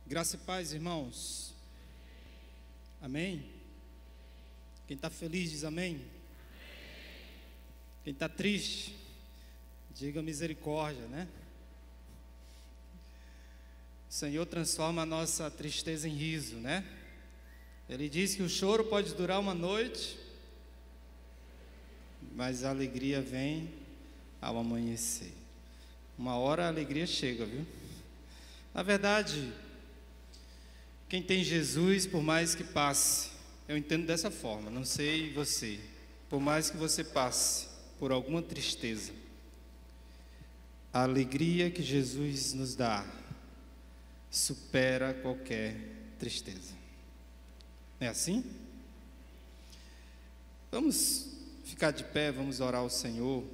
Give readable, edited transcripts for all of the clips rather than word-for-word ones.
Graça e paz, irmãos. Amém? Quem está feliz diz amém. Quem está triste, diga misericórdia, né? O Senhor transforma a nossa tristeza em riso, né? Ele diz que o choro pode durar uma noite, mas a alegria vem ao amanhecer. Uma hora a alegria chega, viu? Na verdade, quem tem Jesus, por mais que passe, eu entendo dessa forma, não sei você, por mais que você passe por alguma tristeza, a alegria que Jesus nos dá supera qualquer tristeza. Não é assim? Vamos ficar de pé, vamos orar ao Senhor.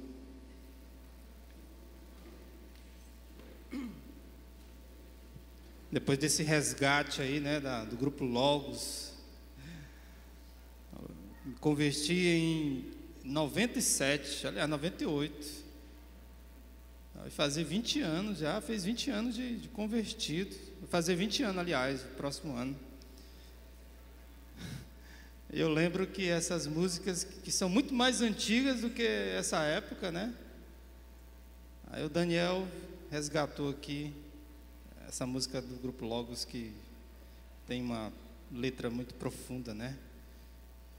Depois desse resgate aí, né, do grupo Logos, me converti em 97, aliás, 98. Vai fazer 20 anos já, fez 20 anos de convertido. Vai fazer 20 anos, aliás, no próximo ano. Eu lembro que essas músicas, que são muito mais antigas do que essa época, né? Aí o Daniel resgatou aqui essa música do grupo Logos, que tem uma letra muito profunda, né?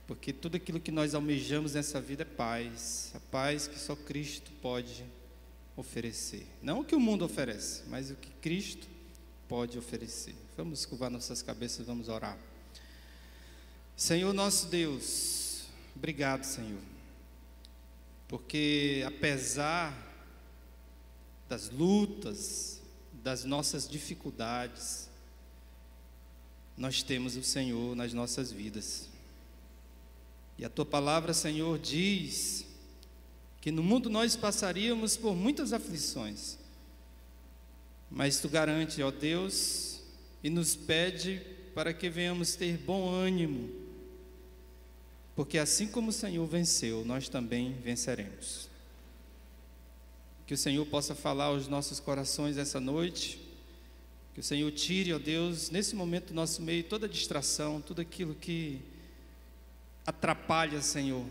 Porque tudo aquilo que nós almejamos nessa vida é paz, a paz que só Cristo pode oferecer. Não o que o mundo oferece, mas o que Cristo pode oferecer. Vamos curvar nossas cabeças, vamos orar. Senhor nosso Deus, obrigado, Senhor, porque apesar das lutas, das nossas dificuldades, nós temos o Senhor nas nossas vidas. E a Tua palavra, Senhor, diz que no mundo nós passaríamos por muitas aflições, mas Tu garante, ó Deus, e nos pede para que venhamos ter bom ânimo, porque assim como o Senhor venceu, nós também venceremos. Que o Senhor possa falar aos nossos corações essa noite, que o Senhor tire, ó Deus, nesse momento do nosso meio, toda distração, tudo aquilo que atrapalha, Senhor,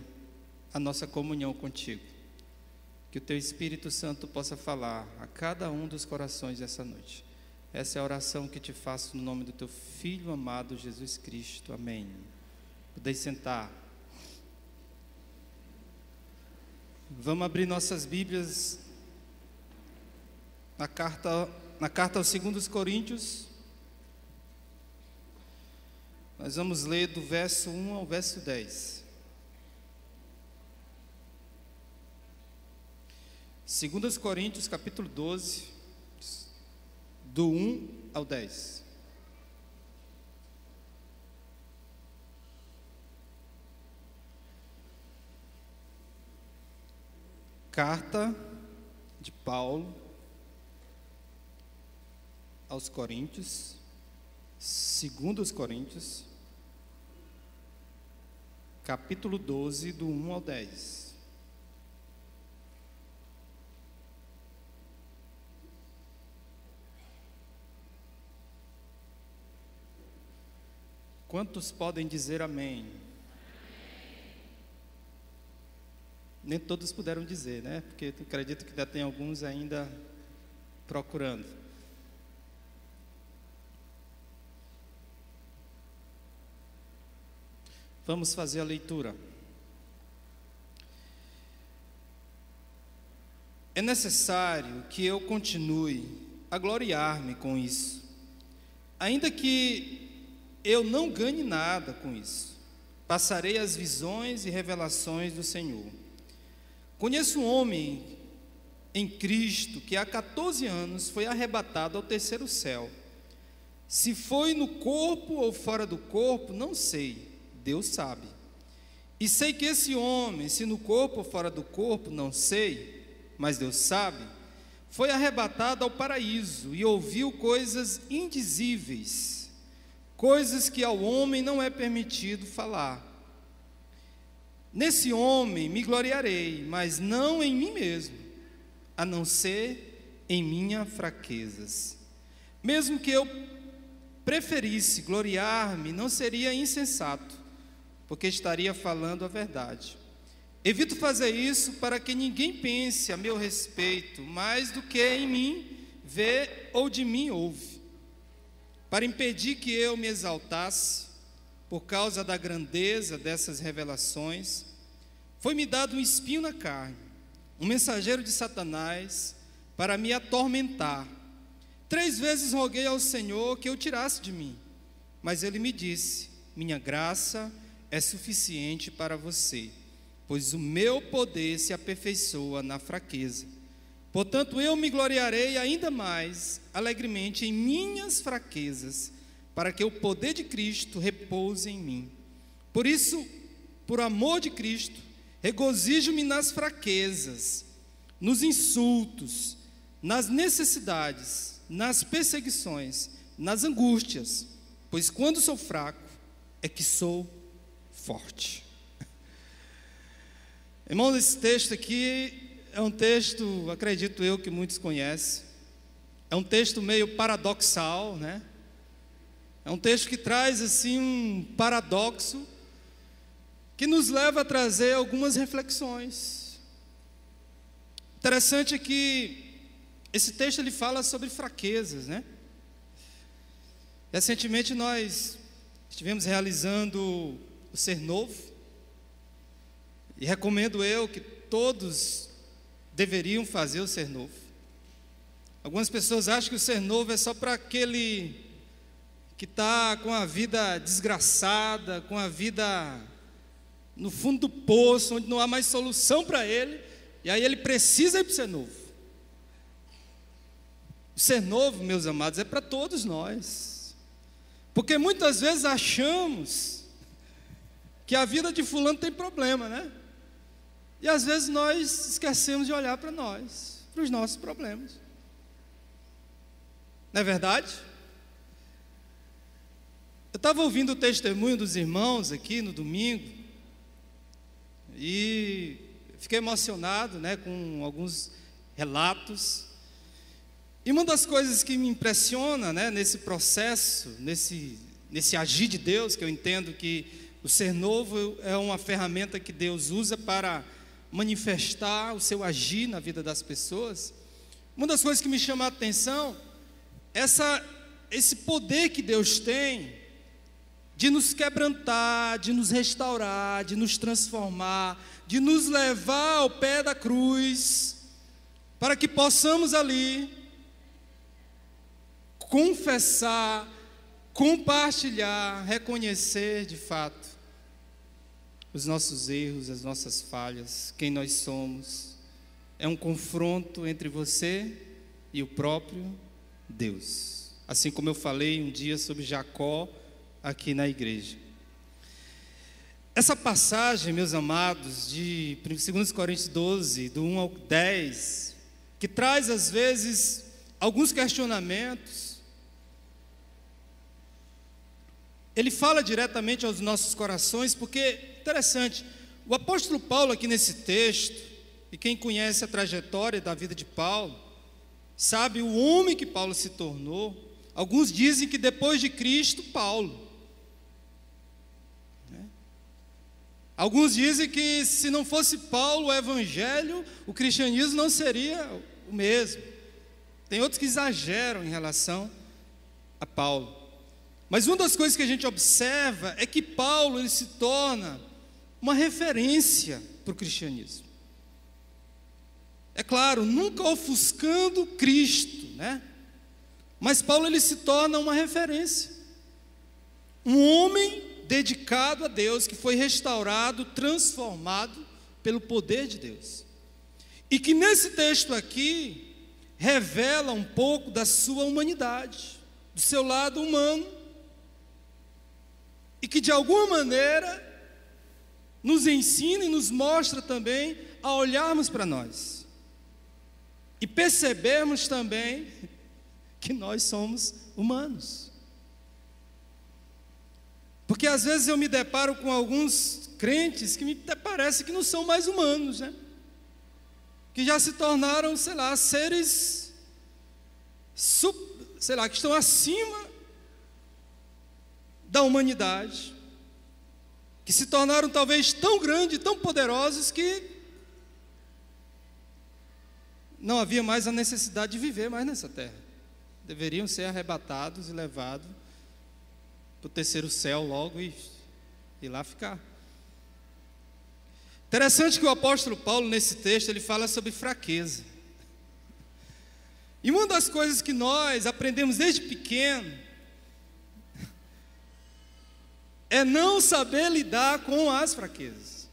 a nossa comunhão contigo. Que o Teu Espírito Santo possa falar a cada um dos corações essa noite. Essa é a oração que te faço no nome do Teu Filho amado Jesus Cristo. Amém. Podeis sentar. Vamos abrir nossas Bíblias na carta aos 2 Coríntios. Nós vamos ler do verso 1 ao verso 10. 2 Coríntios, capítulo 12, do 1 ao 10. Carta de Paulo aos Coríntios, 2 Coríntios, capítulo 12, do 1 ao 10. Quantos podem dizer amém? Nem todos puderam dizer, né? Porque eu acredito que ainda tem alguns ainda procurando. Vamos fazer a leitura. É necessário que eu continue a gloriar-me com isso, ainda que eu não ganhe nada com isso. Passarei as visões e revelações do Senhor. Conheço um homem em Cristo que há 14 anos foi arrebatado ao terceiro céu. Se foi no corpo ou fora do corpo, não sei. Deus sabe. E sei que esse homem, se no corpo ou fora do corpo, não sei, mas Deus sabe, foi arrebatado ao paraíso e ouviu coisas indizíveis, coisas que ao homem não é permitido falar. Nesse homem me gloriarei, mas não em mim mesmo, a não ser em minhas fraquezas. Mesmo que eu preferisse gloriar-me, não seria insensato, porque estaria falando a verdade. Evito fazer isso para que ninguém pense a meu respeito mais do que em mim vê ou de mim ouve, para impedir que eu me exaltasse por causa da grandeza dessas revelações. Foi-me dado um espinho na carne, um mensageiro de Satanás, para me atormentar. 3 vezes roguei ao Senhor que o tirasse de mim, mas Ele me disse: minha graça é suficiente para você, pois o meu poder se aperfeiçoa na fraqueza. Portanto, eu me gloriarei ainda mais alegremente em minhas fraquezas, para que o poder de Cristo repouse em mim. Por isso, por amor de Cristo, regozijo-me nas fraquezas, nos insultos, nas necessidades, nas perseguições, nas angústias, pois quando sou fraco é que sou forte. Irmãos, esse texto aqui é um texto, acredito eu, que muitos conhecem. É um texto meio paradoxal, né? É um texto que traz assim um paradoxo que nos leva a trazer algumas reflexões. Interessante é que esse texto ele fala sobre fraquezas, né? Recentemente nós estivemos realizando o Ser Novo, e recomendo eu que todos deveriam fazer o Ser Novo. Algumas pessoas acham que o Ser Novo é só para aquele que está com a vida desgraçada, com a vida no fundo do poço, onde não há mais solução para ele, e aí ele precisa ir para o Ser Novo. O Ser Novo, meus amados, é para todos nós, porque muitas vezes achamos que a vida de fulano tem problema, né? E às vezes nós esquecemos de olhar para nós, para os nossos problemas. Não é verdade? Eu estava ouvindo o testemunho dos irmãos aqui no domingo, e fiquei emocionado, né, com alguns relatos. E uma das coisas que me impressiona, né, nesse processo, nesse agir de Deus, que eu entendo que o Ser Novo é uma ferramenta que Deus usa para manifestar o seu agir na vida das pessoas. Uma das coisas que me chama a atenção é esse poder que Deus tem de nos quebrantar, de nos restaurar, de nos transformar, de nos levar ao pé da cruz, para que possamos ali confessar, compartilhar, reconhecer de fato os nossos erros, as nossas falhas, quem nós somos. É um confronto entre você e o próprio Deus. Assim como eu falei um dia sobre Jacó aqui na igreja. Essa passagem, meus amados, de 2 Coríntios 12, do 1 ao 10, que traz às vezes alguns questionamentos, ele fala diretamente aos nossos corações, porque, interessante, o apóstolo Paulo aqui nesse texto, e quem conhece a trajetória da vida de Paulo, sabe o homem que Paulo se tornou. Alguns dizem que depois de Cristo, Paulo. Alguns dizem que se não fosse Paulo, o evangelho, o cristianismo não seria o mesmo. Tem outros que exageram em relação a Paulo. Mas uma das coisas que a gente observa é que Paulo ele se torna uma referência para o cristianismo. É claro, nunca ofuscando Cristo, né? Mas Paulo ele se torna uma referência. Um homem dedicado a Deus, que foi restaurado, transformado pelo poder de Deus. E que nesse texto aqui revela um pouco da sua humanidade, do seu lado humano, e que de alguma maneira nos ensina e nos mostra também a olharmos para nós e percebermos também que nós somos humanos. Porque às vezes eu me deparo com alguns crentes que me parece que não são mais humanos, né? Que já se tornaram, sei lá, seres, sei lá, que estão acima da humanidade, que se tornaram talvez tão grandes, tão poderosos, que não havia mais a necessidade de viver mais nessa terra. Deveriam ser arrebatados e levados para o terceiro céu logo e lá ficar. Interessante que o apóstolo Paulo, nesse texto, ele fala sobre fraqueza. E uma das coisas que nós aprendemos desde pequeno é não saber lidar com as fraquezas.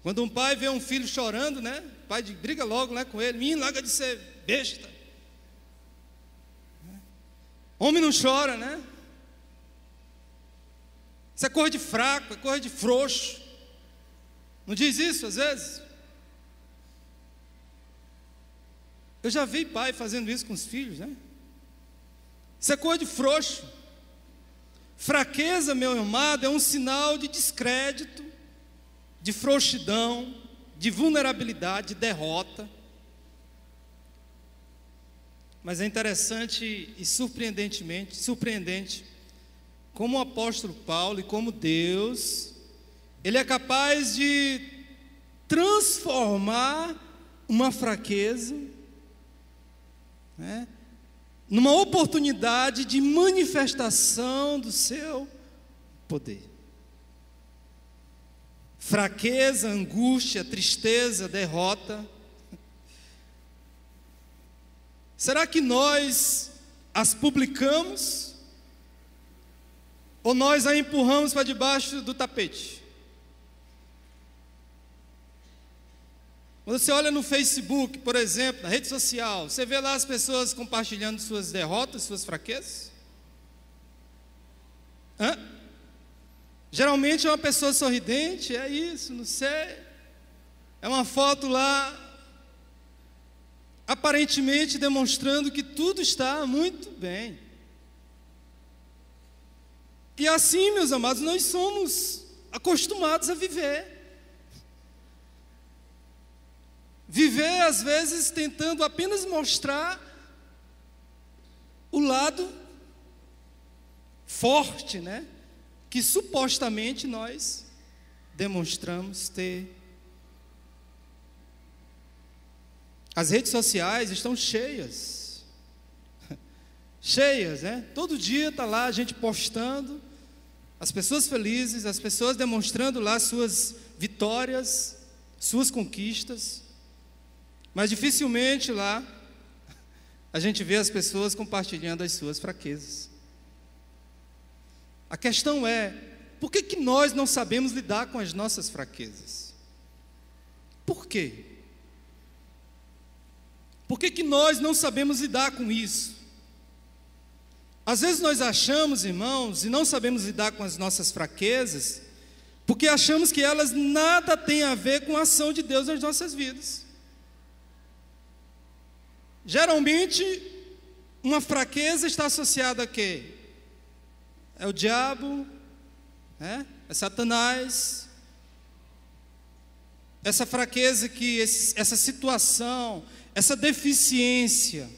Quando um pai vê um filho chorando, né? O pai briga logo, né, com ele. Menino, larga de ser besta. Homem não chora, né? Isso é coisa de fraco, é coisa de frouxo. Não diz isso às vezes? Eu já vi pai fazendo isso com os filhos, né? Isso é coisa de frouxo. Fraqueza, meu amado, é um sinal de descrédito, de frouxidão, de vulnerabilidade, de derrota. Mas é interessante e surpreendente, como o apóstolo Paulo e como Deus, Ele é capaz de transformar uma fraqueza, né, numa oportunidade de manifestação do seu poder. Fraqueza, angústia, tristeza, derrota. Será que nós as publicamos ou nós a empurramos para debaixo do tapete? Quando você olha no Facebook, por exemplo, na rede social, você vê lá as pessoas compartilhando suas derrotas, suas fraquezas? Geralmente é uma pessoa sorridente, é isso, não sei. É uma foto lá, aparentemente demonstrando que tudo está muito bem. E assim, meus amados, nós somos acostumados a viver. Viver, às vezes, tentando apenas mostrar o lado forte, né? Que supostamente nós demonstramos ter. As redes sociais estão cheias, né? Todo dia está lá a gente postando, as pessoas felizes, as pessoas demonstrando lá suas vitórias, suas conquistas, mas dificilmente lá a gente vê as pessoas compartilhando as suas fraquezas. A questão é, por que nós não sabemos lidar com as nossas fraquezas? Por quê? Por que nós não sabemos lidar com isso? Às vezes nós achamos, irmãos, e não sabemos lidar com as nossas fraquezas, porque achamos que elas nada têm a ver com a ação de Deus nas nossas vidas. Geralmente, uma fraqueza está associada a quê? É o diabo, é Satanás. Essa fraqueza essa situação, essa deficiência,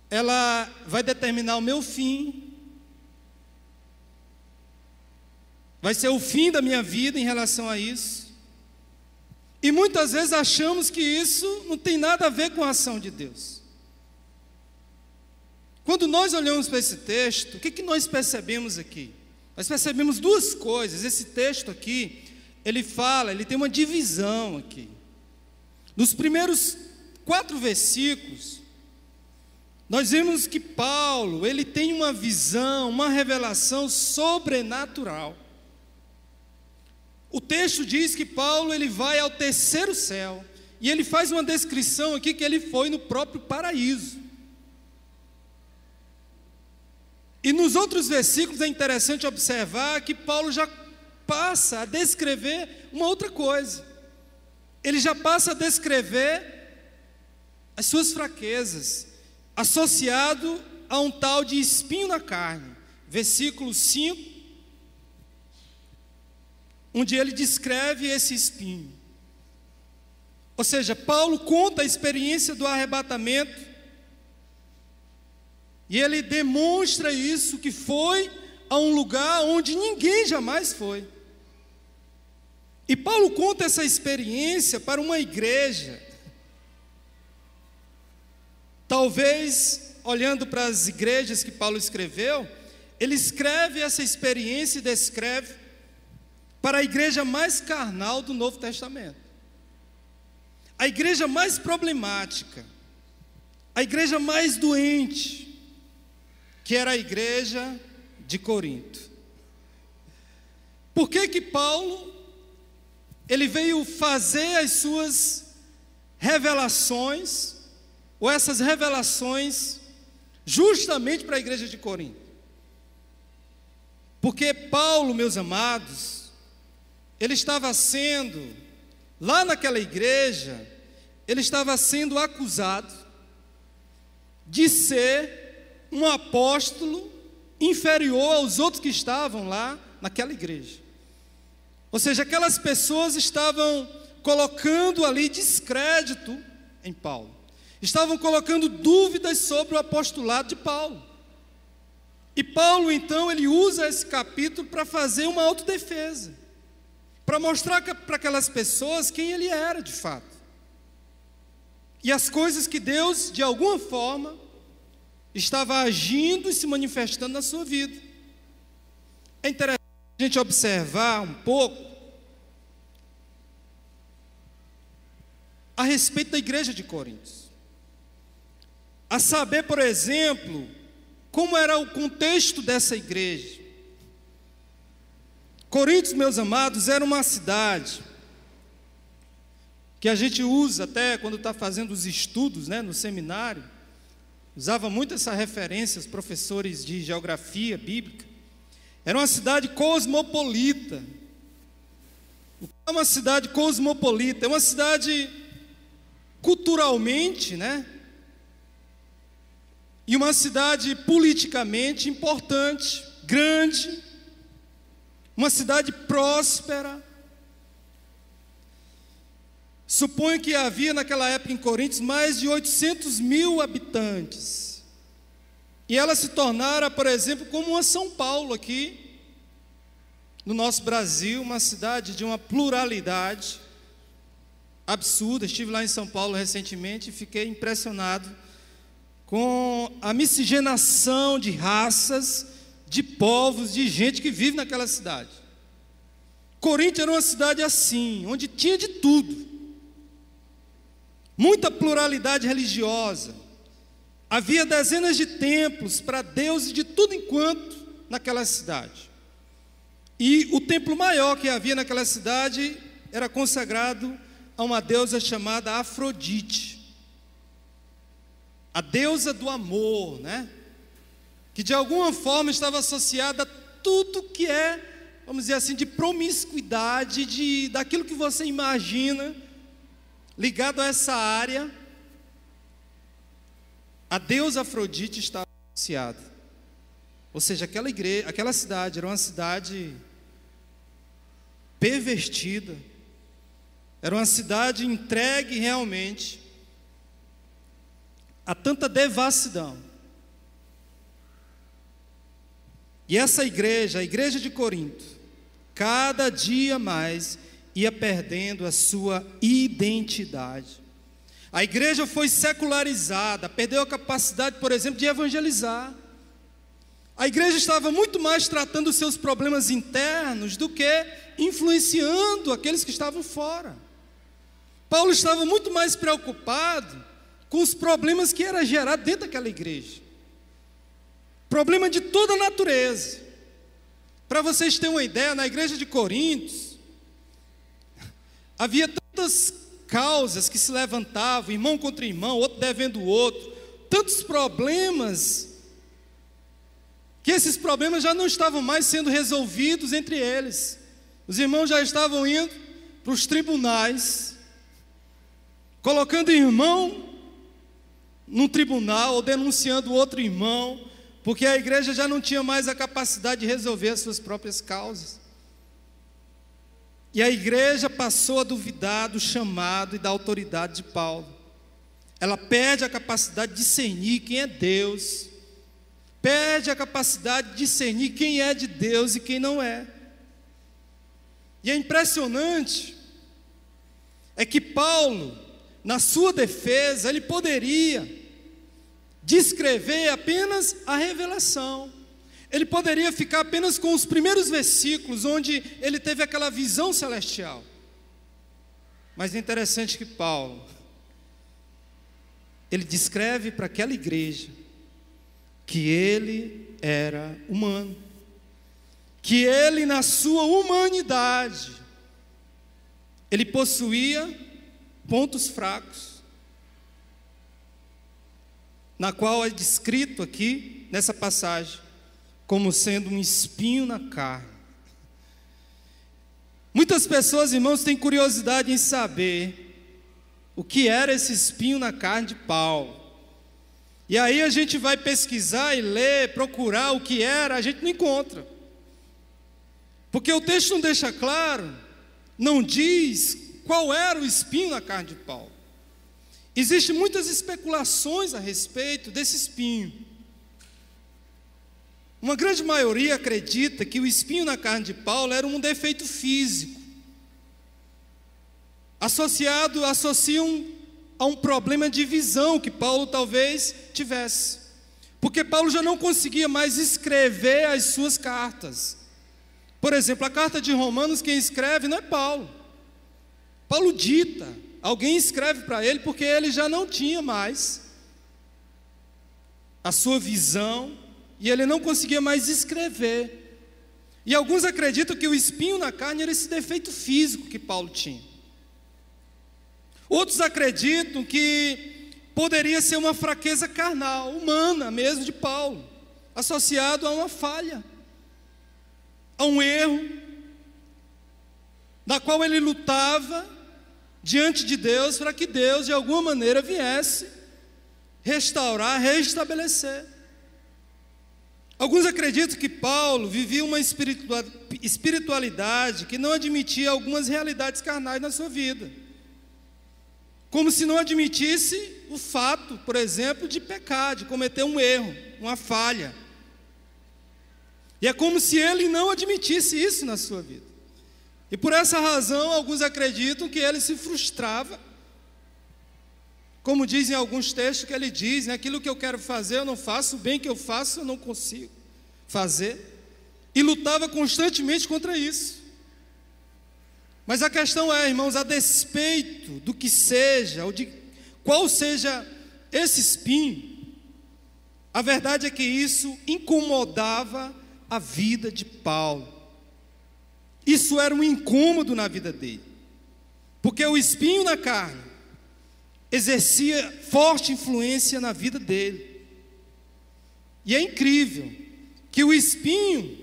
ela vai determinar o meu fim, vai ser o fim da minha vida em relação a isso. E muitas vezes achamos que isso não tem nada a ver com a ação de Deus. Quando nós olhamos para esse texto, o que nós percebemos aqui? Nós percebemos duas coisas. Esse texto aqui, ele tem uma divisão aqui. Nos primeiros 4 versículos, nós vemos que Paulo, ele tem uma visão, uma revelação sobrenatural. O texto diz que Paulo, ele vai ao terceiro céu, e ele faz uma descrição aqui que ele foi no próprio paraíso. E nos outros versículos é interessante observar que Paulo já passa a descrever uma outra coisa. Ele já passa a descrever as suas fraquezas, associado a um tal de espinho na carne. Versículo 5, onde ele descreve esse espinho. Ou seja, Paulo conta a experiência do arrebatamento, E ele demonstra isso, que foi a um lugar onde ninguém jamais foi. E Paulo conta essa experiência para uma igreja. Talvez, olhando para as igrejas que Paulo escreveu, ele escreve essa experiência e descreve para a igreja mais carnal do Novo Testamento. A igreja mais problemática, a igreja mais doente, que era a igreja de Corinto. Por que Paulo, ele veio fazer as suas revelações, ou essas revelações, justamente para a igreja de Corinto? Porque Paulo, meus amados, ele estava sendo, lá naquela igreja, ele estava sendo acusado de ser um apóstolo inferior aos outros que estavam lá naquela igreja. Ou seja, aquelas pessoas estavam colocando ali descrédito em Paulo, estavam colocando dúvidas sobre o apostolado de Paulo. E Paulo, então, ele usa esse capítulo para fazer uma autodefesa, para mostrar para aquelas pessoas quem ele era de fato, e as coisas que Deus, de alguma forma, estava agindo e se manifestando na sua vida. É interessante a gente observar um pouco a respeito da igreja de Corinto. A saber, por exemplo, como era o contexto dessa igreja. Corinto, meus amados, era uma cidade que a gente usa até quando está fazendo os estudos, né, no seminário. Usava muito essa referência, os professores de geografia bíblica. Era uma cidade cosmopolita. É uma cidade cosmopolita, é uma cidade culturalmente, né? E uma cidade politicamente importante, grande, uma cidade próspera. Suponho que havia naquela época em Corinto mais de 800 mil habitantes. E ela se tornara, por exemplo, como uma São Paulo aqui, no nosso Brasil, uma cidade de uma pluralidade absurda. Estive lá em São Paulo recentemente e fiquei impressionado com a miscigenação de raças, de povos, de gente que vive naquela cidade. Corinto era uma cidade assim, onde tinha de tudo. Muita pluralidade religiosa. Havia dezenas de templos para deuses de tudo enquanto naquela cidade. E o templo maior que havia naquela cidade era consagrado a uma deusa chamada Afrodite, a deusa do amor, né? Que de alguma forma estava associada a tudo que é, vamos dizer assim, de promiscuidade, daquilo que você imagina, ligado a essa área. A deusa Afrodite estava associada. Ou seja, aquela igreja, aquela cidade era uma cidade pervertida, era uma cidade entregue realmente a tanta devassidão. E essa igreja, a igreja de Corinto, cada dia mais ia perdendo a sua identidade. A igreja foi secularizada, perdeu a capacidade, por exemplo, de evangelizar. A igreja estava muito mais tratando os seus problemas internos do que influenciando aqueles que estavam fora. Paulo estava muito mais preocupado com os problemas que era gerado dentro daquela igreja. Problema de toda natureza. Para vocês terem uma ideia, na igreja de Corinto, havia tantas causas que se levantavam, irmão contra irmão, outro devendo o outro, tantos problemas, que esses problemas já não estavam mais sendo resolvidos entre eles. Os irmãos já estavam indo para os tribunais, colocando irmão num tribunal, ou denunciando outro irmão, porque a igreja já não tinha mais a capacidade de resolver as suas próprias causas. E a igreja passou a duvidar do chamado e da autoridade de Paulo. Ela perde a capacidade de discernir quem é Deus perde a capacidade de discernir quem é de Deus e quem não é. E é impressionante, é que Paulo, na sua defesa, ele poderia descrever apenas a revelação. Ele poderia ficar apenas com os primeiros versículos, onde ele teve aquela visão celestial. Mas é interessante que Paulo, ele descreve para aquela igreja que ele era humano, que ele, na sua humanidade, ele possuía pontos fracos, na qual é descrito aqui, nessa passagem, como sendo um espinho na carne. Muitas pessoas, irmãos, têm curiosidade em saber o que era esse espinho na carne de Paulo. E aí a gente vai pesquisar e ler, procurar o que era, a gente não encontra. Porque o texto não deixa claro, não diz qual era o espinho na carne de Paulo. Existem muitas especulações a respeito desse espinho. Uma grande maioria acredita que o espinho na carne de Paulo era um defeito físico, associam a um problema de visão que Paulo talvez tivesse, porque Paulo já não conseguia mais escrever as suas cartas. Por exemplo, a carta de Romanos, quem escreve não é Paulo. Paulo dita, alguém escreve para ele, porque ele já não tinha mais a sua visão, e ele não conseguia mais escrever. E alguns acreditam que o espinho na carne era esse defeito físico que Paulo tinha. Outros acreditam que poderia ser uma fraqueza carnal, humana mesmo, de Paulo, associado a uma falha, a um erro, na qual ele lutava diante de Deus, para que Deus de alguma maneira viesse restaurar, restabelecer. Alguns acreditam que Paulo vivia uma espiritualidade que não admitia algumas realidades carnais na sua vida, como se não admitisse o fato, por exemplo, de pecar, de cometer um erro, uma falha. E é como se ele não admitisse isso na sua vida. E por essa razão, alguns acreditam que ele se frustrava, como dizem alguns textos que ele diz, né, aquilo que eu quero fazer eu não faço, o bem que eu faço eu não consigo fazer, e lutava constantemente contra isso. Mas a questão é, irmãos, a despeito do que seja, ou de qual seja esse espinho, a verdade é que isso incomodava a vida de Paulo. Isso era um incômodo na vida dele, porque o espinho na carne exercia forte influência na vida dele. E é incrível que o espinho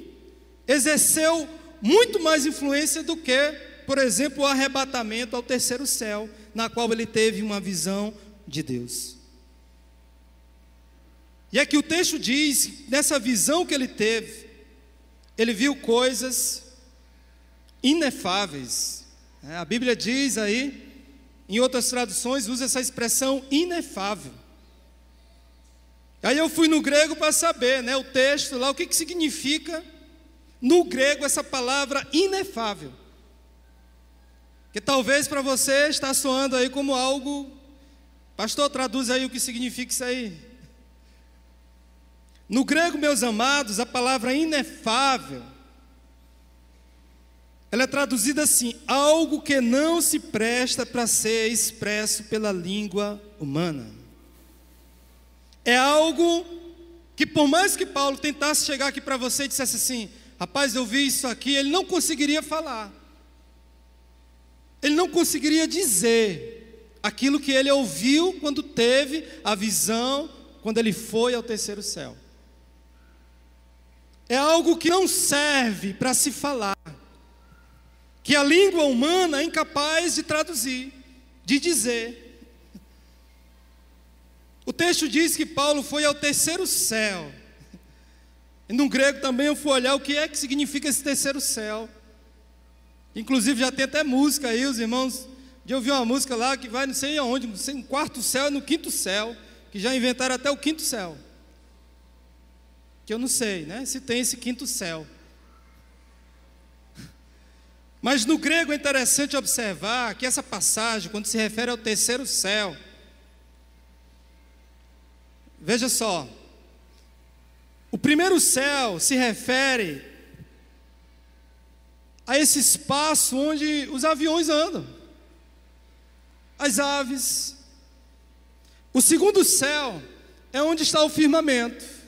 exerceu muito mais influência do que, por exemplo, o arrebatamento ao terceiro céu, na qual ele teve uma visão de Deus. E é que o texto diz, nessa visão que ele teve, ele viu coisas inefáveis. A Bíblia diz aí, em outras traduções, usa essa expressão inefável. Aí eu fui no grego para saber, né, o texto lá, o que significa no grego essa palavra inefável. Que talvez para você está soando aí como algo, pastor, traduz aí o que significa isso aí. No grego, meus amados, a palavra inefável, ela é traduzida assim: algo que não se presta para ser expresso pela língua humana. É algo que, por mais que Paulo tentasse chegar aqui para você e dissesse assim, rapaz, eu vi isso aqui, ele não conseguiria falar. Ele não conseguiria dizer aquilo que ele ouviu quando teve a visão, quando ele foi ao terceiro céu. É algo que não serve para se falar, que a língua humana é incapaz de traduzir, de dizer. O texto diz que Paulo foi ao terceiro céu. E no grego também eu fui olhar o que é que significa esse terceiro céu. Inclusive já tem até música aí, os irmãos. Eu ouvi uma música lá que vai não sei aonde, não sei, no 4º céu e no 5º céu, que já inventaram até o 5º céu. que eu não sei, né, se tem esse quinto céu. Mas no grego é interessante observar que essa passagem, quando se refere ao terceiro céu, veja só, o primeiro céu se refere a esse espaço onde os aviões andam, as aves. O segundo céu é onde está o firmamento,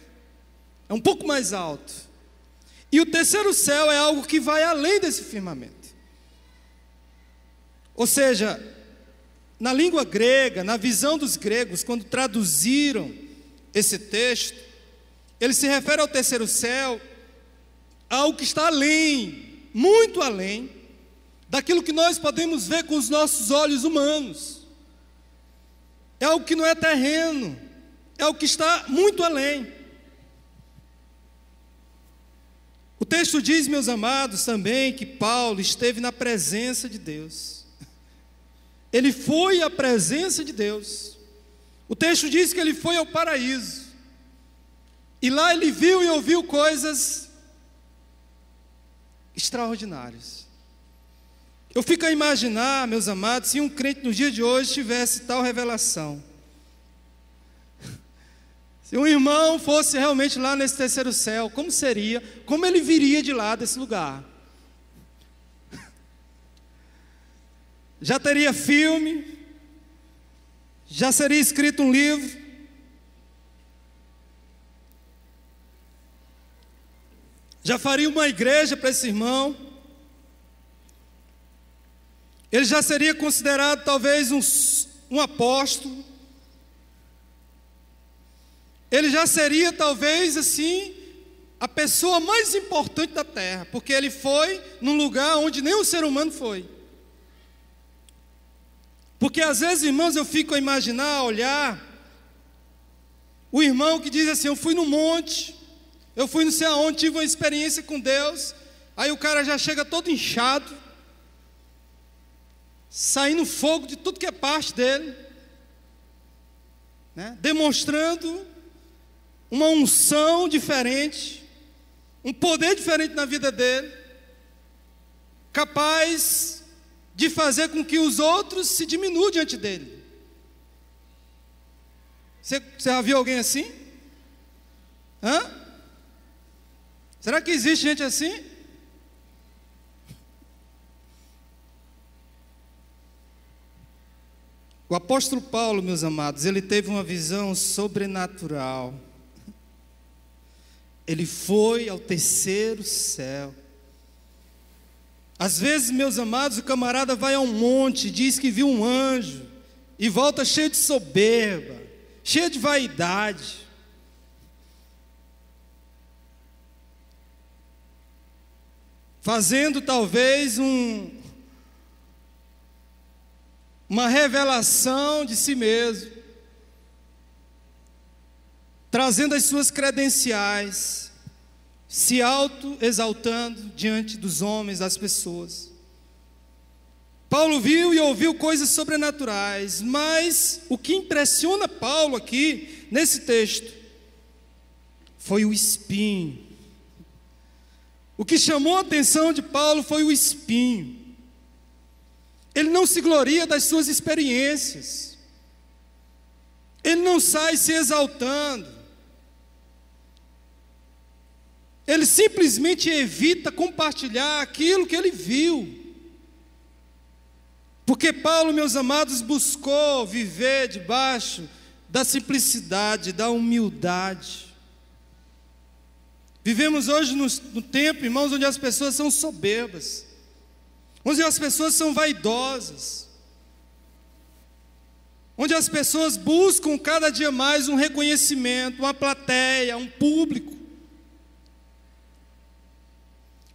é um pouco mais alto. E o terceiro céu é algo que vai além desse firmamento. Ou seja, na língua grega, na visão dos gregos, quando traduziram esse texto, ele se refere ao terceiro céu, algo que está além, muito além, daquilo que nós podemos ver com os nossos olhos humanos. É algo que não é terreno, é algo que está muito além. O texto diz, meus amados, também que Paulo esteve na presença de Deus. Ele foi à presença de Deus. O texto diz que ele foi ao paraíso. E lá ele viu e ouviu coisas extraordinárias. Eu fico a imaginar, meus amados, se um crente no dia de hoje tivesse tal revelação. Se um irmão fosse realmente lá nesse terceiro céu, como seria? Como ele viria de lá desse lugar? Já teria filme, já seria escrito um livro. Já faria uma igreja para esse irmão. Ele já seria considerado talvez um apóstolo. Ele já seria talvez assim a pessoa mais importante da terra, porque ele foi num lugar onde nenhum ser humano foi. Porque às vezes, irmãos, eu fico a imaginar, a olhar, o irmão que diz assim, eu fui no monte, eu fui não sei aonde, tive uma experiência com Deus, aí o cara já chega todo inchado, saindo fogo de tudo que é parte dele, né? Demonstrando uma unção diferente, um poder diferente na vida dele, capaz de fazer com que os outros se diminuam diante dele. Você já viu alguém assim? Hã? Será que existe gente assim? O apóstolo Paulo, meus amados, ele teve uma visão sobrenatural. Ele foi ao terceiro céu. Às vezes, meus amados, o camarada vai a um monte, diz que viu um anjo, e volta cheio de soberba, cheio de vaidade. Fazendo talvez uma revelação de si mesmo, trazendo as suas credenciais, se auto-exaltando diante dos homens, das pessoas. Paulo viu e ouviu coisas sobrenaturais, mas o que impressiona Paulo aqui, nesse texto, foi o espinho. O que chamou a atenção de Paulo foi o espinho. Ele não se gloria das suas experiências, ele não sai se exaltando, ele simplesmente evita compartilhar aquilo que ele viu. Porque Paulo, meus amados, buscou viver debaixo da simplicidade, da humildade. Vivemos hoje no tempo, irmãos, onde as pessoas são soberbas, onde as pessoas são vaidosas, onde as pessoas buscam cada dia mais um reconhecimento, uma plateia, um público.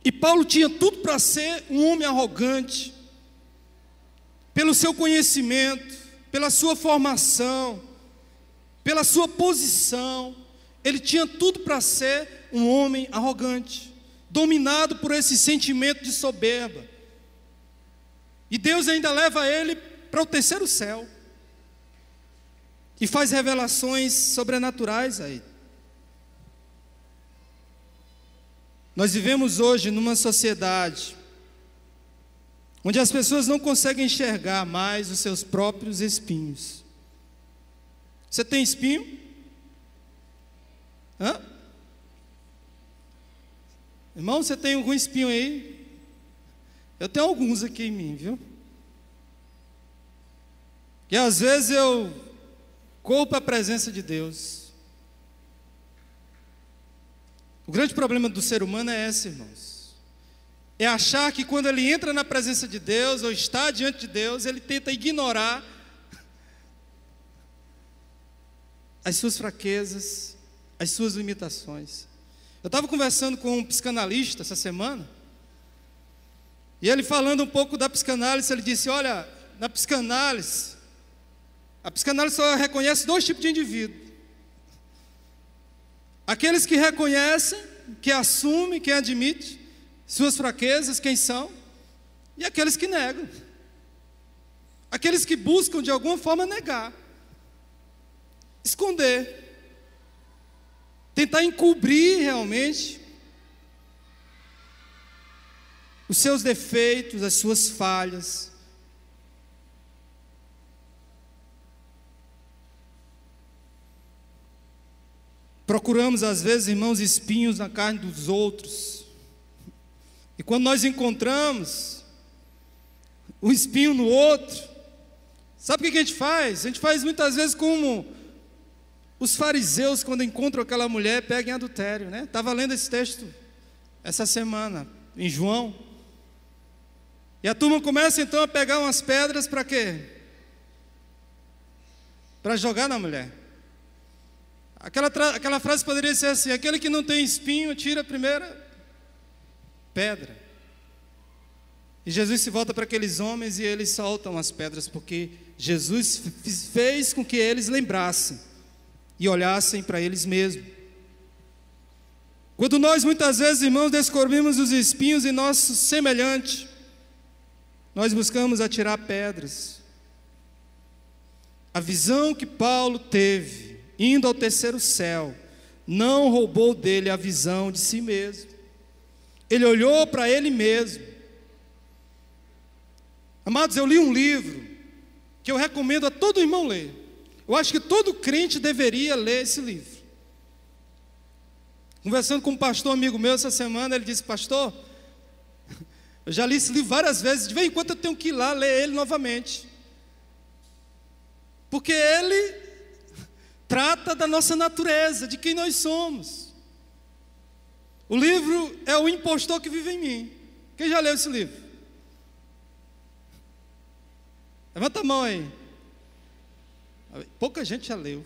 E Paulo tinha tudo para ser um homem arrogante, pelo seu conhecimento, pela sua formação, pela sua posição. Ele tinha tudo para ser um homem arrogante, dominado por esse sentimento de soberba. E Deus ainda leva ele para o terceiro céu e faz revelações sobrenaturais a ele. Nós vivemos hoje numa sociedade onde as pessoas não conseguem enxergar mais os seus próprios espinhos. Você tem espinho? Hã? Irmão, você tem algum espinho aí? Eu tenho alguns aqui em mim, viu? E às vezes eu corro para a presença de Deus. O grande problema do ser humano é esse, irmãos. É achar que quando ele entra na presença de Deus, ou está diante de Deus, ele tenta ignorar as suas fraquezas, as suas limitações. Eu estava conversando com um psicanalista essa semana, e ele falando um pouco da psicanálise, ele disse, olha, na psicanálise, a psicanálise só reconhece 2 tipos de indivíduo. Aqueles que reconhecem, que assumem, que admitem suas fraquezas, quem são, e aqueles que negam. Aqueles que buscam de alguma forma negar, esconder, tentar encobrir realmente os seus defeitos, as suas falhas. Procuramos às vezes, irmãos, espinhos na carne dos outros. E quando nós encontramos um espinho no outro, sabe o que a gente faz? A gente faz muitas vezes como os fariseus, quando encontram aquela mulher, pegam em adultério, né? Estava lendo esse texto essa semana, em João. E a turma começa então a pegar umas pedras para quê? Para jogar na mulher. Aquela frase poderia ser assim: aquele que não tem espinho, tira a primeira pedra. E Jesus se volta para aqueles homens e eles soltam as pedras, porque Jesus fez com que eles lembrassem e olhassem para eles mesmos. Quando nós muitas vezes, irmãos, descobrimos os espinhos em nosso semelhante, nós buscamos atirar pedras. A visão que Paulo teve, indo ao terceiro céu, não roubou dele a visão de si mesmo. Ele olhou para ele mesmo. Amados, eu li um livro que eu recomendo a todo irmão ler. Eu acho que todo crente deveria ler esse livro. Conversando com um pastor amigo meu essa semana, ele disse: pastor, eu já li esse livro várias vezes, de vez em quando eu tenho que ir lá ler ele novamente, porque ele trata da nossa natureza, de quem nós somos. O livro é O Impostor que Vive em Mim. Quem já leu esse livro? Levanta a mão aí. Pouca gente já leu.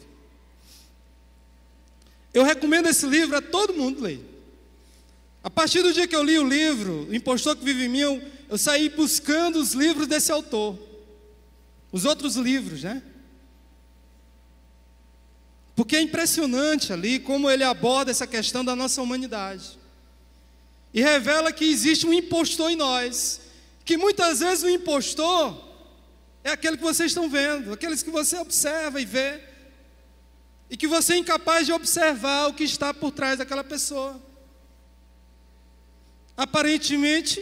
Eu recomendo esse livro a todo mundo ler. A partir do dia que eu li o livro, O Impostor que Vive em Mim, eu saí buscando os livros desse autor. Os outros livros, né? Porque é impressionante ali como ele aborda essa questão da nossa humanidade. E revela que existe um impostor em nós. Que muitas vezes o impostor é aquele que vocês estão vendo, aqueles que você observa e vê, e que você é incapaz de observar o que está por trás daquela pessoa. Aparentemente,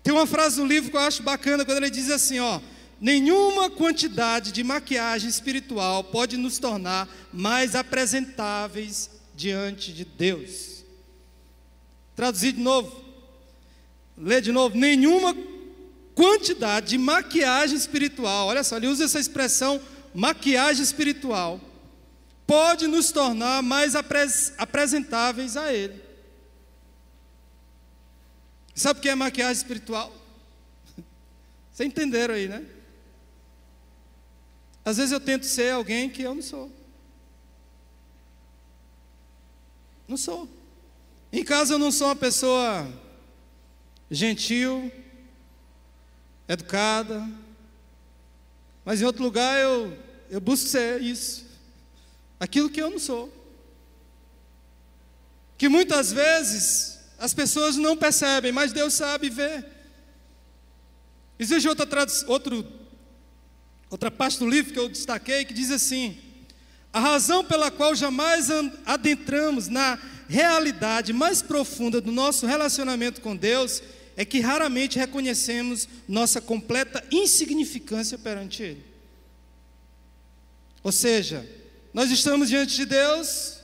tem uma frase do livro que eu acho bacana, quando ele diz assim, ó: nenhuma quantidade de maquiagem espiritual pode nos tornar mais apresentáveis diante de Deus. Traduzir de novo, lê de novo: nenhuma quantidade de maquiagem espiritual, olha só, ele usa essa expressão, maquiagem espiritual, pode nos tornar mais apresentáveis a Ele. Sabe o que é maquiagem espiritual? Vocês entenderam aí, né? Às vezes eu tento ser alguém que eu não sou. Não sou. Em casa eu não sou uma pessoa gentil, educada, mas em outro lugar eu busco ser isso, aquilo que eu não sou, que muitas vezes as pessoas não percebem, mas Deus sabe e vê. Existe outra parte do livro que eu destaquei, que diz assim: A razão pela qual jamais adentramos na realidade mais profunda do nosso relacionamento com Deus é que raramente reconhecemos nossa completa insignificância perante Ele. Ou seja, nós estamos diante de Deus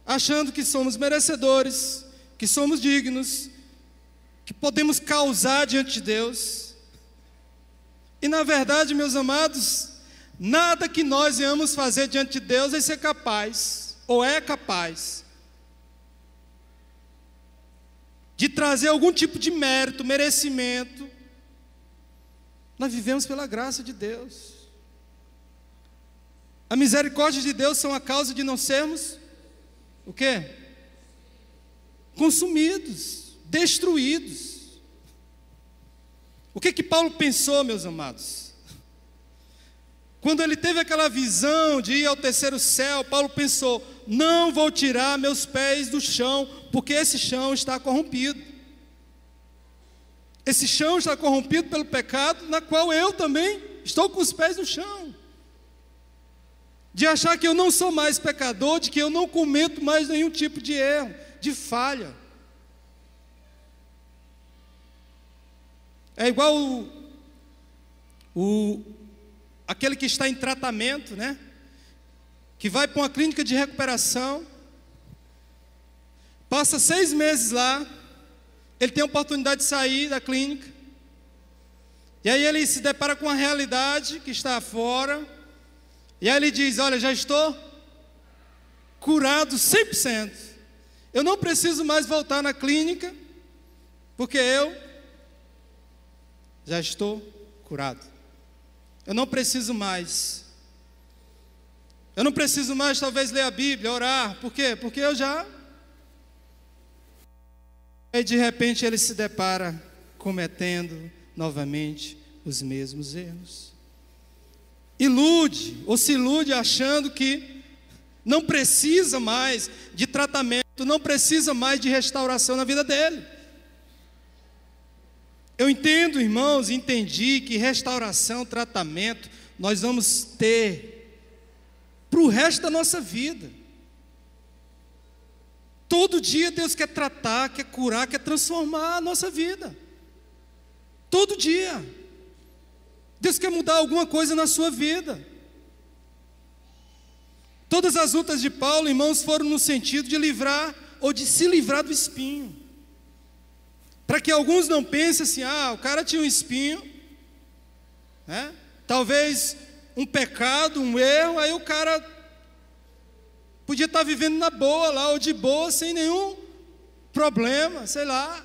achando que somos merecedores, que somos dignos, que podemos causar diante de Deus. E na verdade, meus amados, nada que nós venhamos fazer diante de Deus vai ser capaz, ou é capaz, de trazer algum tipo de mérito, merecimento. Nós vivemos pela graça de Deus. A misericórdia de Deus são a causa de não sermos o quê? Consumidos, destruídos. O que Paulo pensou, meus amados? Quando ele teve aquela visão de ir ao terceiro céu, Paulo pensou: não vou tirar meus pés do chão, porque esse chão está corrompido. Esse chão está corrompido pelo pecado, na qual eu também estou com os pés no chão. De achar que eu não sou mais pecador, de que eu não cometo mais nenhum tipo de erro, de falha. É igual aquele que está em tratamento, né? Que vai para uma clínica de recuperação, passa 6 meses lá, ele tem a oportunidade de sair da clínica, e aí ele se depara com a realidade que está fora, e aí ele diz: olha, já estou curado 100%, eu não preciso mais voltar na clínica, porque eu já estou curado. Eu não preciso mais talvez ler a Bíblia, orar. Por quê? Porque eu já... Aí de repente ele se depara cometendo novamente os mesmos erros. Ilude, ou se ilude achando que não precisa mais de tratamento, não precisa mais de restauração na vida dele. Eu entendo, irmãos, entendi que restauração, tratamento, nós vamos ter para o resto da nossa vida. Todo dia Deus quer tratar, quer curar, quer transformar a nossa vida. Todo dia. Deus quer mudar alguma coisa na sua vida. Todas as lutas de Paulo, irmãos, foram no sentido de livrar ou de se livrar do espinho. Para que alguns não pensem assim: o cara tinha um espinho, né? Talvez um pecado, um erro, aí o cara podia estar vivendo na boa lá, ou de boa, sem nenhum problema, sei lá,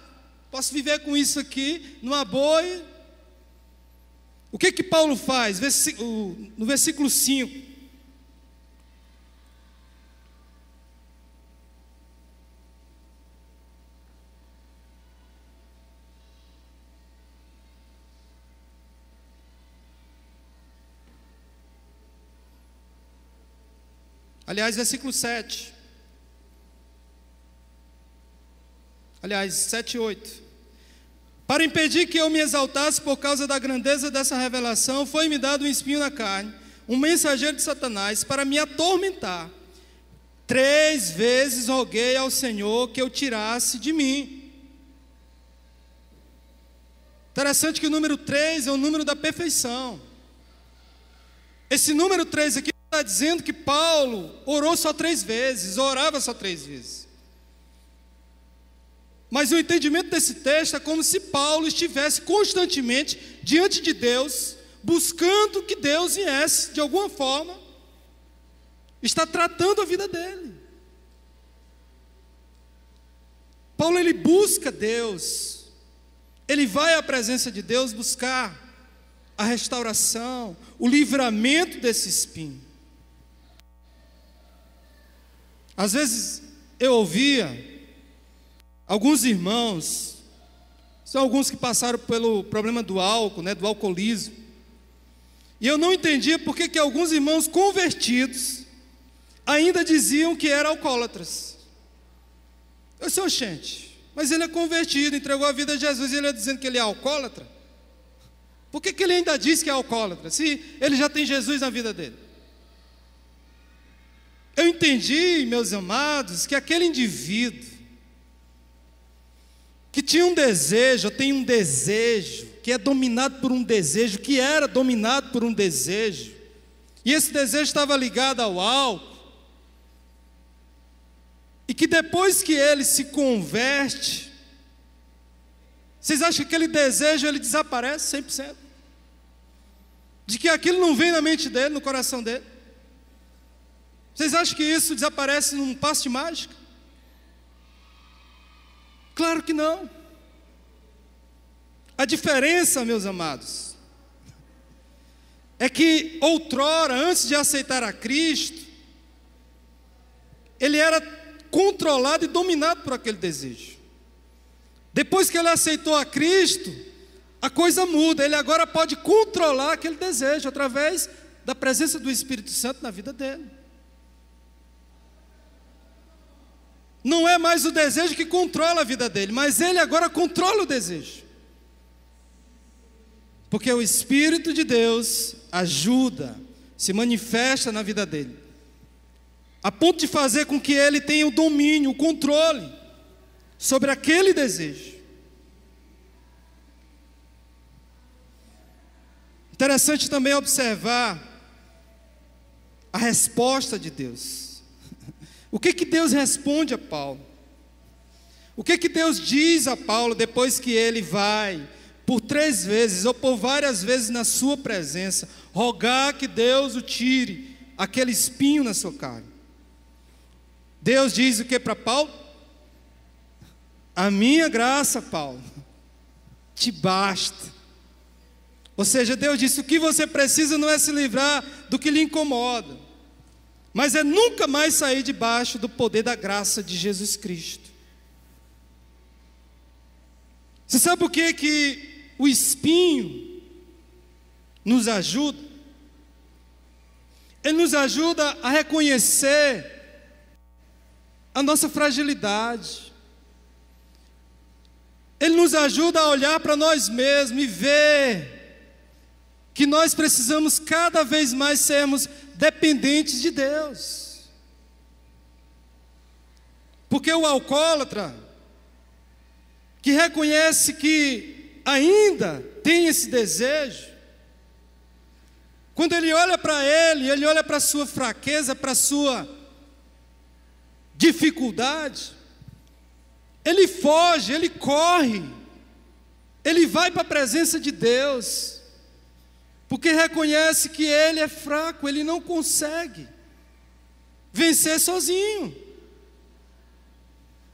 posso viver com isso aqui, numa boa. O que Paulo faz? No versículo 5. Aliás, versículo 7. Aliás, 7 e 8. Para impedir que eu me exaltasse por causa da grandeza dessa revelação, foi-me dado um espinho na carne, um mensageiro de Satanás, para me atormentar. 3 vezes roguei ao Senhor que eu tirasse de mim. Interessante que o número 3 é o número da perfeição. Esse número 3 aqui está dizendo que Paulo orou só 3 vezes, orava só 3 vezes. Mas o entendimento desse texto é como se Paulo estivesse constantemente diante de Deus, buscando que Deus viesse, de alguma forma, está tratando a vida dele. Paulo, ele busca Deus, ele vai à presença de Deus buscar a restauração, o livramento desse espinho. Às vezes eu ouvia alguns irmãos, são alguns que passaram pelo problema do álcool, né, do alcoolismo, e eu não entendia por que alguns irmãos convertidos ainda diziam que eram alcoólatras. Eu disse: gente, mas ele é convertido, entregou a vida a Jesus, e ele é dizendo que ele é alcoólatra? Por que ele ainda diz que é alcoólatra, se ele já tem Jesus na vida dele? Eu entendi, meus amados, que aquele indivíduo que tinha um desejo, tem um desejo, que é dominado por um desejo, que era dominado por um desejo, e esse desejo estava ligado ao álcool, e que depois que ele se converte, vocês acham que aquele desejo ele desaparece 100%? De que aquilo não vem na mente dele, no coração dele? Vocês acham que isso desaparece num passe de mágica? Claro que não. A diferença, meus amados, é que outrora, antes de aceitar a Cristo, ele era controlado e dominado por aquele desejo. Depois que ele aceitou a Cristo, a coisa muda. Ele agora pode controlar aquele desejo através da presença do Espírito Santo na vida dele. Não é mais o desejo que controla a vida dele, mas ele agora controla o desejo. Porque o Espírito de Deus ajuda, se manifesta na vida dele, a ponto de fazer com que ele tenha o domínio, o controle sobre aquele desejo. Interessante também observar a resposta de Deus. O que Deus responde a Paulo? O que Deus diz a Paulo depois que ele vai por 3 vezes ou por várias vezes na sua presença rogar que Deus o tire aquele espinho na sua carne? Deus diz o que para Paulo? A minha graça, Paulo, te basta. Ou seja, Deus disse: o que você precisa não é se livrar do que lhe incomoda, mas é nunca mais sair debaixo do poder da graça de Jesus Cristo. Você sabe por que o espinho nos ajuda? Ele nos ajuda a reconhecer a nossa fragilidade. Ele nos ajuda a olhar para nós mesmos e ver que nós precisamos cada vez mais sermos dependentes de Deus. Porque o alcoólatra, que reconhece que ainda tem esse desejo, quando ele olha para ele olha para a sua fraqueza, para a sua dificuldade, ele foge, ele corre, ele vai para a presença de Deus, porque reconhece que ele é fraco, ele não consegue vencer sozinho.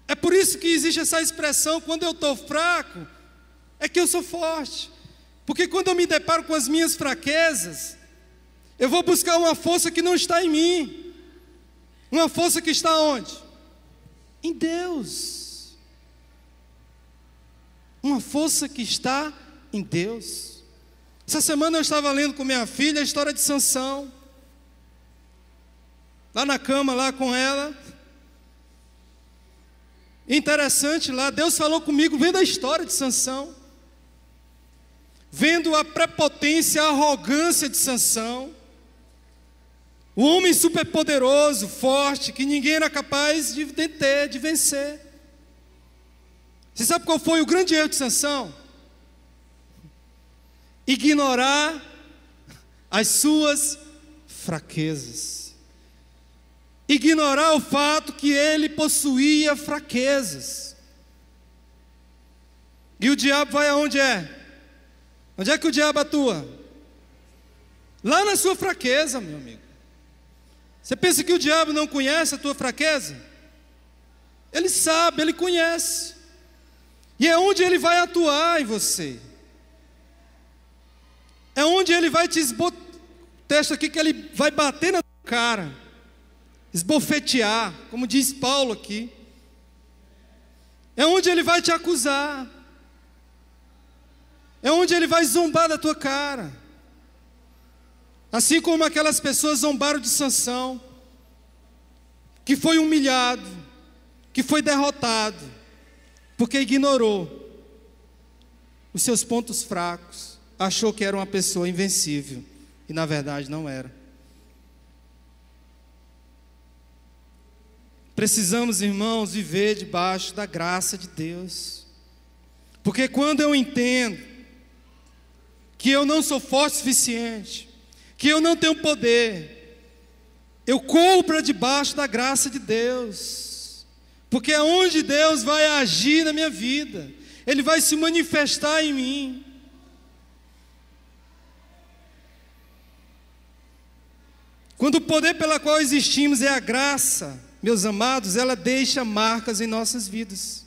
É por isso que existe essa expressão: quando eu estou fraco, é que eu sou forte. Porque quando eu me deparo com as minhas fraquezas, eu vou buscar uma força que não está em mim. Uma força que está onde? Em Deus. Uma força que está em Deus. Essa semana eu estava lendo com minha filha a história de Sansão. Lá na cama, lá com ela. Interessante lá, Deus falou comigo vendo a história de Sansão, vendo a prepotência, a arrogância de Sansão, o homem superpoderoso, forte, que ninguém era capaz de deter, de vencer. Você sabe qual foi o grande erro de Sansão? Ignorar as suas fraquezas. Ignorar o fato que ele possuía fraquezas. E o diabo vai aonde é? Onde é que o diabo atua? Lá na sua fraqueza, meu amigo. Você pensa que o diabo não conhece a tua fraqueza? Ele sabe, ele conhece. E é onde ele vai atuar em você. É onde ele vai te texto aqui que ele vai bater na tua cara, esbofetear, como diz Paulo aqui. É onde ele vai te acusar. É onde ele vai zombar da tua cara. Assim como aquelas pessoas zombaram de Sansão, que foi humilhado, que foi derrotado, porque ignorou os seus pontos fracos, achou que era uma pessoa invencível, e na verdade não era. precisamos, irmãos, viver debaixo da graça de Deus. Porque quando eu entendo que eu não sou forte o suficiente, que eu não tenho poder, eu corro para debaixo da graça de Deus. Porque é onde Deus vai agir na minha vida, Ele vai se manifestar em mim. Quando o poder pela qual existimos é a graça, meus amados, ela deixa marcas em nossas vidas.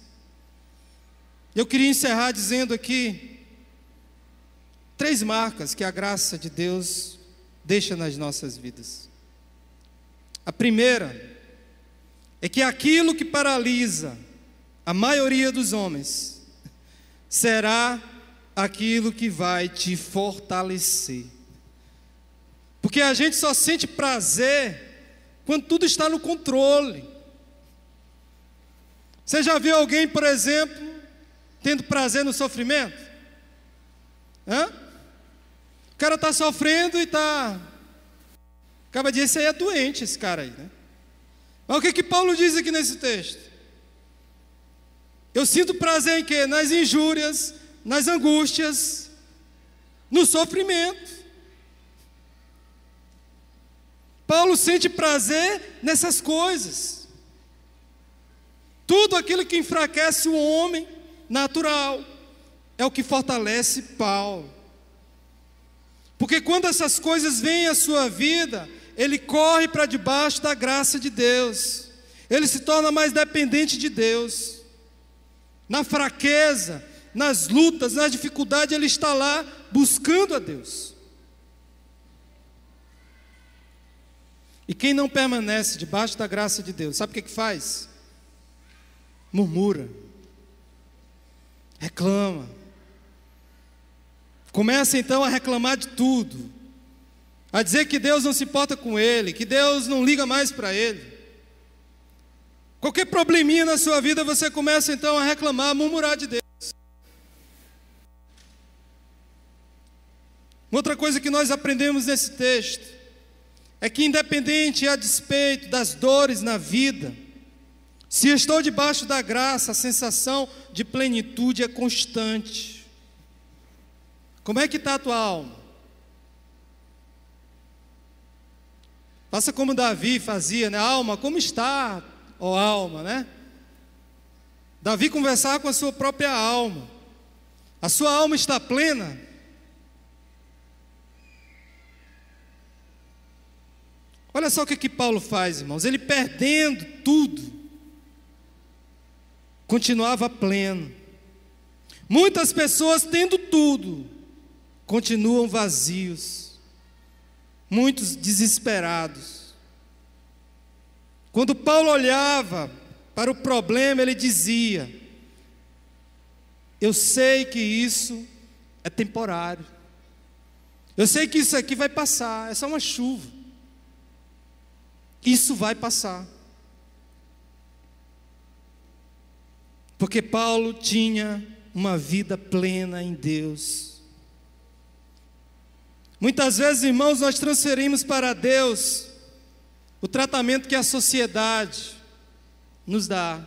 Eu queria encerrar dizendo aqui 3 marcas que a graça de Deus deixa nas nossas vidas. A primeira é que aquilo que paralisa a maioria dos homens será aquilo que vai te fortalecer. Porque a gente só sente prazer quando tudo está no controle. Você já viu alguém, por exemplo, tendo prazer no sofrimento? O cara está sofrendo e está... Acaba de dizer, esse aí é doente, esse cara aí, né? Mas o que Paulo diz aqui nesse texto? Eu sinto prazer em quê? Nas injúrias, nas angústias, no sofrimento. Paulo sente prazer nessas coisas. Tudo aquilo que enfraquece o homem natural é o que fortalece Paulo. Porque quando essas coisas vêm à sua vida, ele corre para debaixo da graça de Deus. Ele se torna mais dependente de Deus. Na fraqueza, nas lutas, nas dificuldades, ele está lá buscando a Deus. E quem não permanece debaixo da graça de Deus, sabe o que faz? Murmura, reclama, começa então a reclamar de tudo, a dizer que Deus não se importa com ele, que Deus não liga mais para ele. Qualquer probleminha na sua vida, você começa então a reclamar, a murmurar de Deus. Outra coisa que nós aprendemos nesse texto é que, independente e a despeito das dores na vida, se estou debaixo da graça, a sensação de plenitude é constante. Como é que está a tua alma? Faça como Davi fazia, né? Alma, como está, ó alma, né? Davi conversava com a sua própria alma. A sua alma está plena? Olha só o que Paulo faz, irmãos. Ele, perdendo tudo, continuava pleno. Muitas pessoas, tendo tudo, continuam vazios, muitos desesperados. Quando Paulo olhava para o problema, ele dizia: eu sei que isso é temporário, eu sei que isso aqui vai passar, é só uma chuva. Isso vai passar. Porque Paulo tinha uma vida plena em Deus. Muitas vezes, irmãos, nós transferimos para Deus o tratamento que a sociedade nos dá.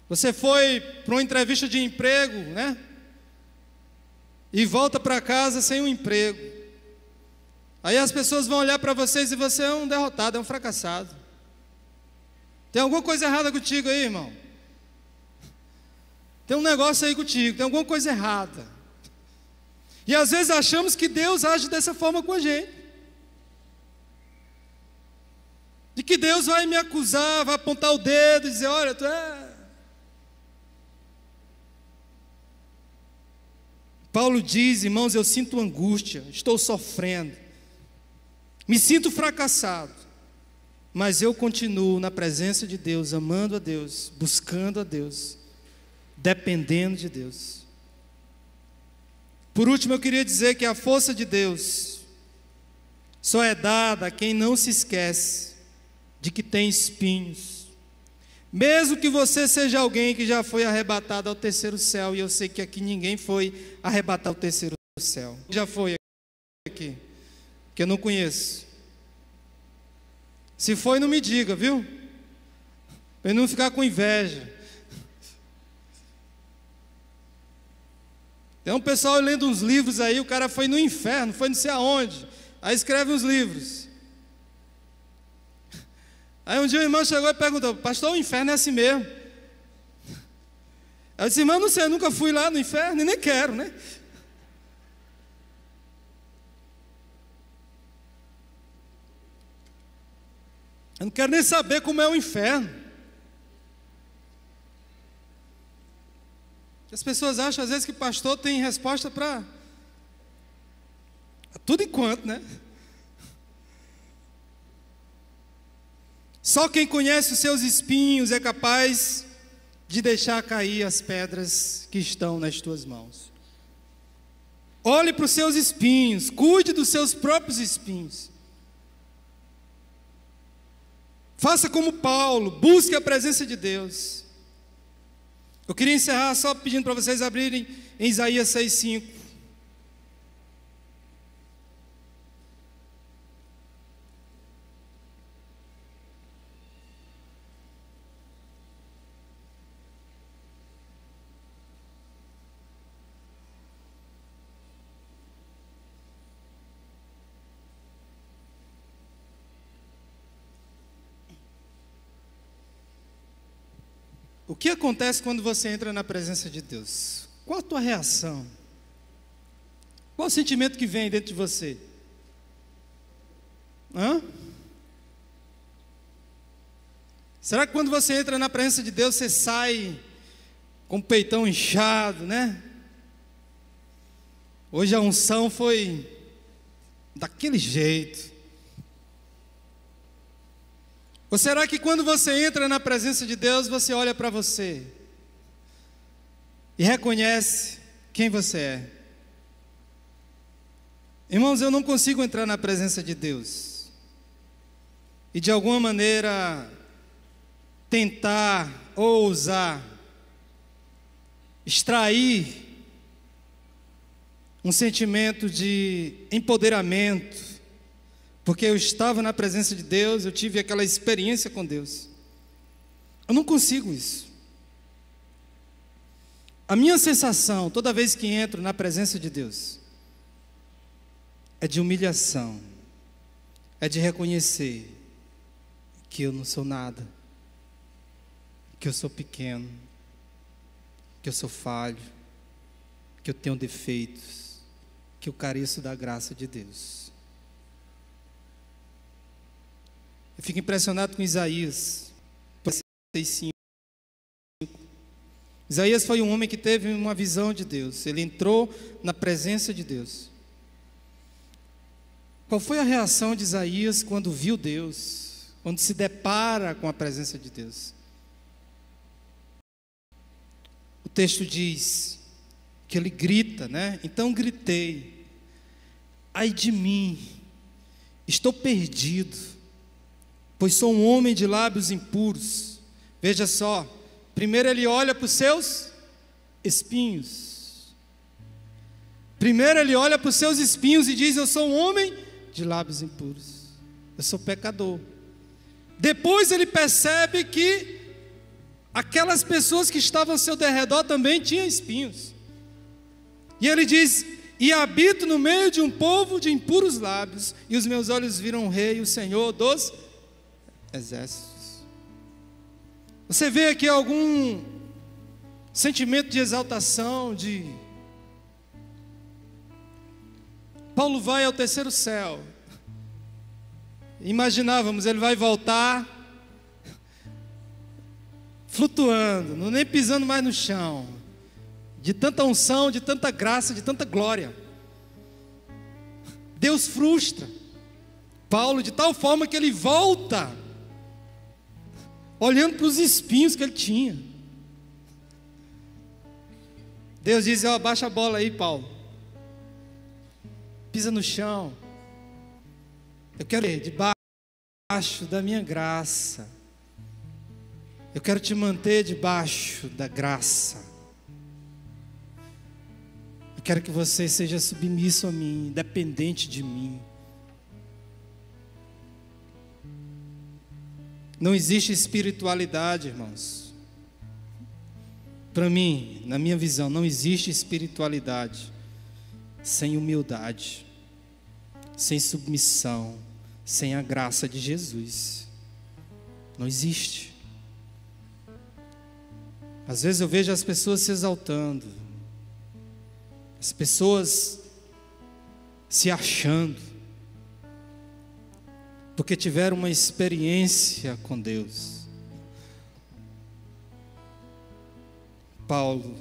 Você foi para uma entrevista de emprego, né? E volta para casa sem um emprego. Aí as pessoas vão olhar para vocês e você é um derrotado, é um fracassado. Tem alguma coisa errada contigo aí, irmão? Tem um negócio aí contigo, tem alguma coisa errada. E às vezes achamos que Deus age dessa forma com a gente. De que Deus vai me acusar, vai apontar o dedo e dizer: olha, tu é... Paulo diz, irmãos, eu sinto angústia, estou sofrendo. Me sinto fracassado, mas eu continuo na presença de Deus, amando a Deus, buscando a Deus, dependendo de Deus. Por último, eu queria dizer que a força de Deus só é dada a quem não se esquece de que tem espinhos. Mesmo que você seja alguém que já foi arrebatado ao terceiro céu, e eu sei que aqui ninguém foi arrebatado ao terceiro céu. Já foi aqui, que eu não conheço. Se foi, não me diga, viu? para ele não ficar com inveja. Tem um pessoal lendo uns livros aí, o cara foi no inferno, foi não sei aonde, aí escreve uns livros. Aí um dia o irmão chegou e perguntou: pastor, o inferno é assim mesmo? Eu disse: irmão, não sei, eu nunca fui lá no inferno e nem quero, né? Eu não quero nem saber como é o inferno. As pessoas acham às vezes que pastor tem resposta para tudo enquanto, né? Só quem conhece os seus espinhos é capaz de deixar cair as pedras que estão nas tuas mãos. Olhe para os seus espinhos, cuide dos seus próprios espinhos. Faça como Paulo, busque a presença de Deus. Eu queria encerrar só pedindo para vocês abrirem em Isaías 6,5. O que acontece quando você entra na presença de Deus? Qual a tua reação? Qual o sentimento que vem dentro de você? Será que quando você entra na presença de Deus, você sai com o peitão inchado, né? Hoje a unção foi daquele jeito. Ou será que quando você entra na presença de Deus, você olha para você e reconhece quem você é? Irmãos, eu não consigo entrar na presença de Deus e de alguma maneira tentar ou ousar extrair um sentimento de empoderamento, porque eu estava na presença de Deus, eu tive aquela experiência com Deus. Eu não consigo isso. A minha sensação, toda vez que entro na presença de Deus, é de humilhação, é de reconhecer que eu não sou nada, que eu sou pequeno, que eu sou falho, que eu tenho defeitos, que eu careço da graça de Deus. Eu fico impressionado com Isaías 6,5. Isaías foi um homem que teve uma visão de Deus. Ele entrou na presença de Deus. Qual foi a reação de Isaías quando viu Deus? Quando se depara com a presença de Deus? O texto diz que ele grita, né? Então gritei: ai de mim, estou perdido, pois sou um homem de lábios impuros. Veja só, primeiro ele olha para os seus espinhos. Primeiro ele olha para os seus espinhos e diz: eu sou um homem de lábios impuros, eu sou pecador. Depois ele percebe que aquelas pessoas que estavam ao seu derredor também tinham espinhos. E ele diz: e habito no meio de um povo de impuros lábios, e os meus olhos viram o Rei, o Senhor dos exércitos. Você vê aqui algum sentimento de exaltação, Paulo vai ao terceiro céu. Imaginávamos, ele vai voltar flutuando, não nem pisando mais no chão, de tanta unção, de tanta graça, de tanta glória. Deus frustra Paulo de tal forma que ele volta olhando para os espinhos que ele tinha. Deus diz: ó, abaixa a bola aí, Paulo, pisa no chão, eu quero ir debaixo da minha graça, eu quero te manter debaixo da graça, eu quero que você seja submisso a mim, dependente de mim. Não existe espiritualidade, irmãos. Para mim, na minha visão, não existe espiritualidade sem humildade, sem submissão, sem a graça de Jesus. Não existe. Às vezes eu vejo as pessoas se exaltando, as pessoas se achando, porque tiveram uma experiência com Deus. Paulo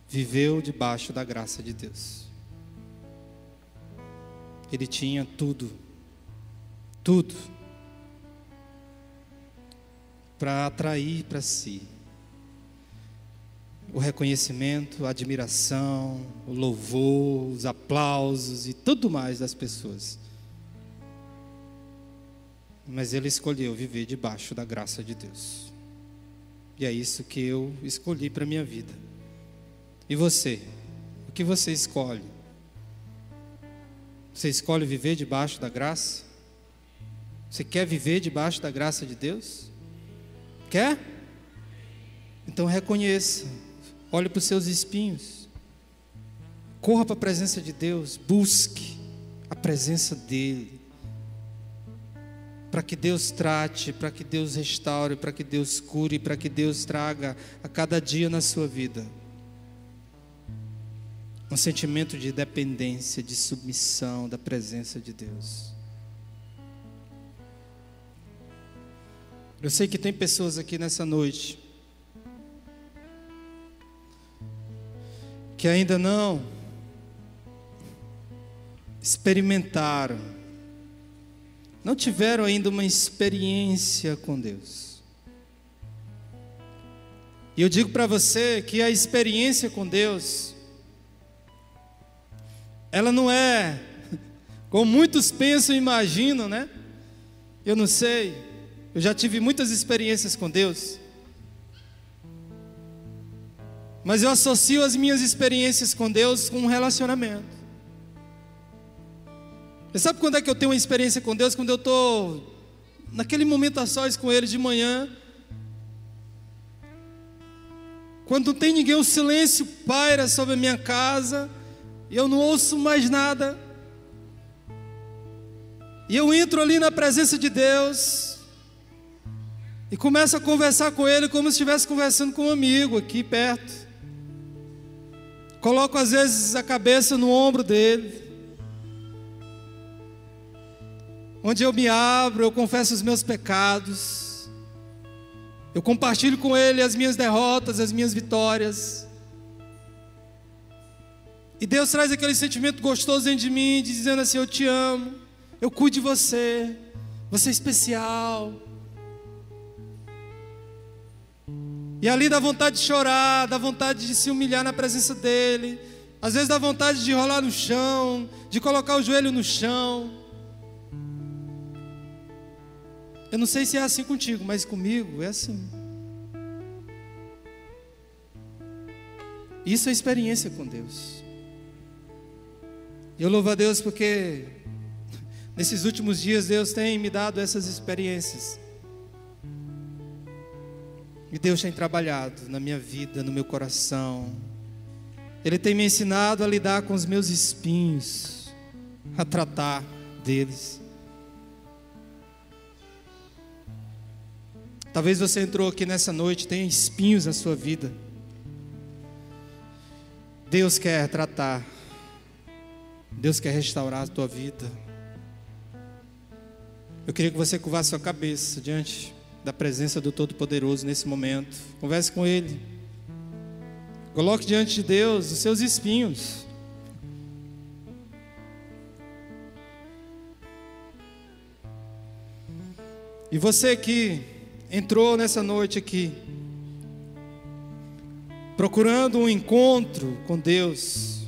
viveu debaixo da graça de Deus. Ele tinha tudo para atrair para si o reconhecimento, a admiração, o louvor, os aplausos e tudo mais das pessoas. Mas ele escolheu viver debaixo da graça de Deus. E é isso que eu escolhi para a minha vida. E você? O que você escolhe? Você escolhe viver debaixo da graça? Você quer viver debaixo da graça de Deus? Quer? Então reconheça. Olhe para os seus espinhos. Corra para a presença de Deus. Busque a presença dEle. Para que Deus trate, para que Deus restaure, para que Deus cure, para que Deus traga a cada dia na sua vida um sentimento de dependência, de submissão da presença de Deus. Eu sei que tem pessoas aqui nessa noite que ainda não experimentaram, não tiveram ainda uma experiência com Deus. E eu digo para você que a experiência com Deus, ela não é como muitos pensam e imaginam, né? Eu não sei, eu já tive muitas experiências com Deus, mas eu associo as minhas experiências com Deus com um relacionamento. Você sabe quando é que eu tenho uma experiência com Deus? Quando eu estou naquele momento a sós com Ele de manhã, quando não tem ninguém, o silêncio paira sobre a minha casa, e eu não ouço mais nada, e eu entro ali na presença de Deus e começo a conversar com Ele como se estivesse conversando com um amigo aqui perto. Coloco às vezes a cabeça no ombro dele, onde eu me abro, eu confesso os meus pecados, eu compartilho com Ele as minhas derrotas, as minhas vitórias. E Deus traz aquele sentimento gostoso dentro de mim, dizendo assim: eu te amo, eu cuido de você, você é especial. E ali dá vontade de chorar, dá vontade de se humilhar na presença dEle. Às vezes dá vontade de rolar no chão, de colocar o joelho no chão. Eu não sei se é assim contigo, mas comigo é assim. Isso é experiência com Deus. E eu louvo a Deus porque nesses últimos dias Deus tem me dado essas experiências. E Deus tem trabalhado na minha vida, no meu coração. Ele tem me ensinado a lidar com os meus espinhos, a tratar deles. Talvez você entrou aqui nessa noite, tenha espinhos na sua vida. Deus quer tratar. Deus quer restaurar a tua vida. Eu queria que você curvasse sua cabeça diante da presença do Todo-Poderoso nesse momento. Converse com Ele. Coloque diante de Deus os seus espinhos. E você que entrou nessa noite aqui, procurando um encontro com Deus,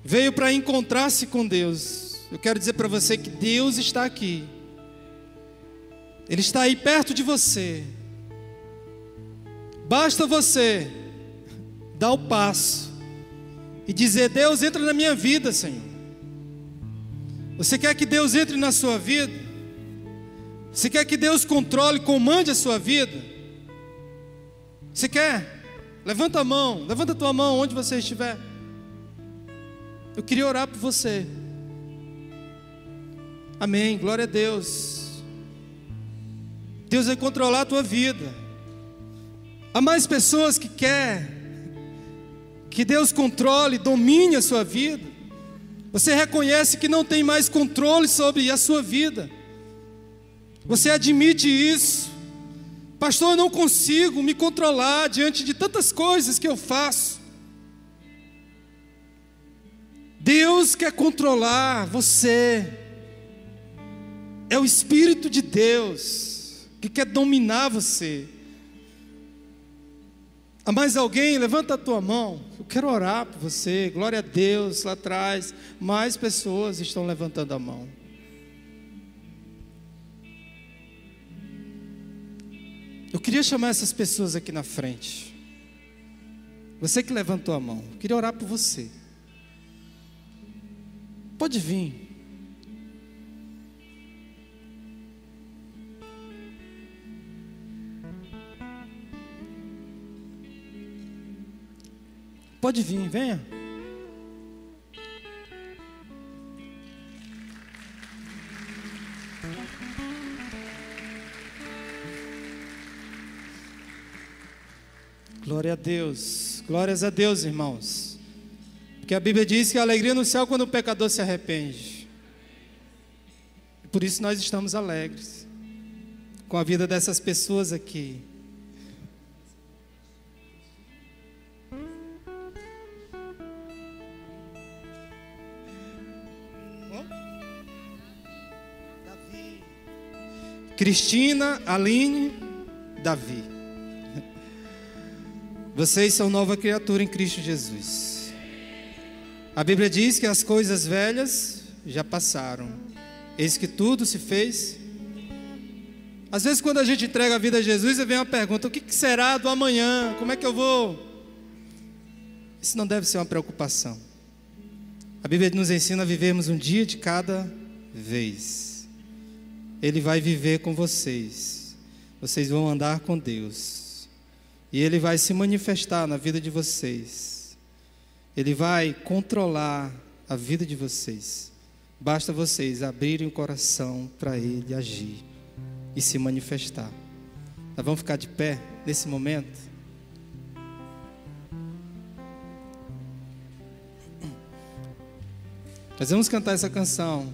veio para encontrar-se com Deus. Eu quero dizer para você que Deus está aqui. Ele está aí perto de você. Basta você dar o passo e dizer: Deus, entra na minha vida, Senhor. Você quer que Deus entre na sua vida? Você quer que Deus controle, comande a sua vida? Você quer? Levanta a mão, levanta a tua mão onde você estiver. Eu queria orar por você. Amém, glória a Deus. Deus vai controlar a tua vida. Há mais pessoas que querem que Deus controle, domine a sua vida. Você reconhece que não tem mais controle sobre a sua vida. Você admite isso. Pastor, eu não consigo me controlar diante de tantas coisas que eu faço. Deus quer controlar você. É o Espírito de Deus que quer dominar você. Há mais alguém? Levanta a tua mão. Eu quero orar por você. Glória a Deus. Lá atrás, mais pessoas estão levantando a mão. Eu queria chamar essas pessoas aqui na frente. Você que levantou a mão, eu queria orar por você. Pode vir. Pode vir, venha. Glória a Deus, glórias a Deus, irmãos. Porque a Bíblia diz que a alegria no céu quando o pecador se arrepende. Por isso nós estamos alegres com a vida dessas pessoas aqui. Cristina, Aline, Davi. Vocês são nova criatura em Cristo Jesus. A Bíblia diz que as coisas velhas já passaram. Eis que tudo se fez. Às vezes quando a gente entrega a vida a Jesus, vem uma pergunta: o que será do amanhã? Como é que eu vou? Isso não deve ser uma preocupação. A Bíblia nos ensina a vivermos um dia de cada vez. Ele vai viver com vocês. Vocês vão andar com Deus. E Ele vai se manifestar na vida de vocês. Ele vai controlar a vida de vocês. Basta vocês abrirem o coração para Ele agir e se manifestar. Nós vamos ficar de pé nesse momento. Nós vamos cantar essa canção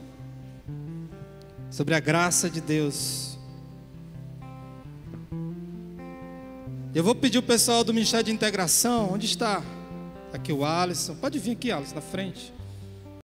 sobre a graça de Deus. Eu vou pedir o pessoal do Ministério de Integração, onde está? Aqui o Alisson, pode vir aqui, Alisson, na frente.